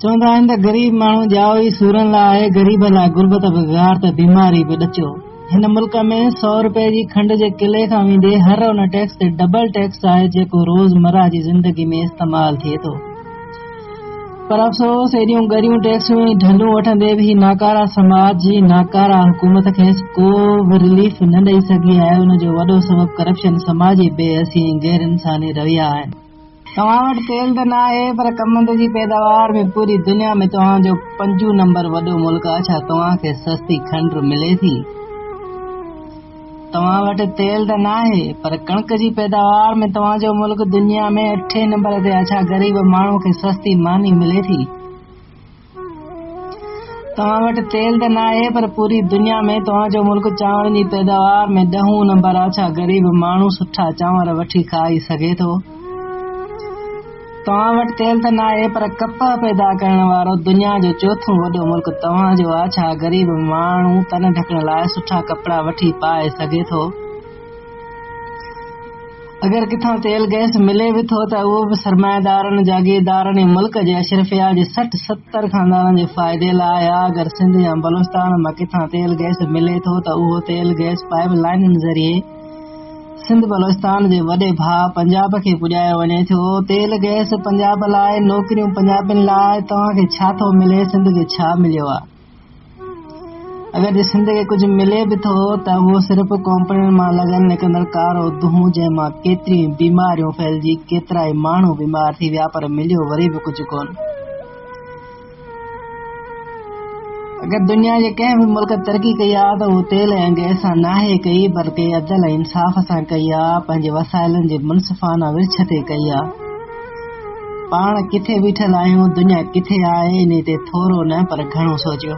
चवंदा आहिनि त ग़रीब माण्हू जाओ ई सूरनि लाइ आहे, ग़रीब लाइ गुरबत बिगार त बीमारी बि ॾचो। हिन मुल्क में 100 रुपए जी खंड जे किले खां वेंदे हर उन टैक्स ते डबल टैक्स आहे जेको रोज़मर्रा जी ज़िंदगी में इस्तेमाल थिए थो। पर अफ़सोस एॾियूं ॻरियूं टैक्सूं ढलूं वठंदे बि नाकारा समाज जी नाकारा हुकूमत खेसि को बि रिलीफ न ॾेई सघी आहे। उनजो वॾो सबबु करप्शन, समाजी बेअसी ऐं गैर इंसानी रवैया आहिनि। तव्हां वटि तेल त न आहे पर कमंद जी पैदावार में पूरी दुनिया में तव्हांजो 5 नंबर वॾो मुल्क आहे। छा तव्हांखे सस्ती खंड मिले थी? तव्हां वटि तेल त न आहे पर कणक जी पैदावार में तव्हांजो मुल्क दुनिया में 8 नंबर ते आहे। छा ग़रीब माण्हू खे सस्ती मानी मिले थी? तव्हां वटि तेल त न आहे पर पूरी दुनिया में तव्हांजो मुल्क चांवरनि जी पैदावार में 10 नंबर आहे। छा ग़रीब माण्हू सुठा चांवर वठी खाई सघे थो? तव्हां वटि तेल त न आहे पर कपह पैदा करण वारो दुनिया जो 4थों वॾो मुल्क तव्हांजो आहे। छा ग़रीब माण्हू तन ढकण लाइ सुठा कपिड़ा वठी पाए सघे थो? अगरि किथां तेल गैस मिले बि थो त उहो बि सरमाएदारनि, जागीरदारनि ऐं मुल्क जे अशरफिया जे 60-70 ख़ानदाननि जे फ़ाइदे लाइ आहे। अगरि सिंध या बलोचिस्तान मां किथां तेल गैस मिले थो त उहो तेल गैस पाइप लाइननि ज़रिए सिंध बलोचिस्तान जे वॾे भाउ पंजाब खे पुॼायो वञे थो। तेल गैस पंजाब लाइ, नौकरियूं पंजाबियुनि लाइ। तव्हांखे छा थो मिले? सिंध खे छा मिलियो आहे? अगरि सिंध खे कुझु मिले बि थो त उहो सिर्फ़ कंपनियुनि मां लॻल निकिरंदड़ कारो धुओं, जंहिंमां केतिरियूं बीमारियूं फैलिजी केतिरा ई माण्हू बीमार थी विया, पर मिलियो वरी बि कुझु कोन। अगरि दुनिया जे कंहिं बि मुल्क तरक़ी कई आहे त उहो तेल ऐं गैस सां नाहे कई, बल्कि अदल ऐं इंसाफ़ सां कई आहे, पंहिंजे वसाइलनि जे मुनसिफ़ाना विर्छ ते कई आहे। पाण किथे बीठल आहियूं, दुनिया किथे आहे, इन ते थोरो न पर घणो सोचियो।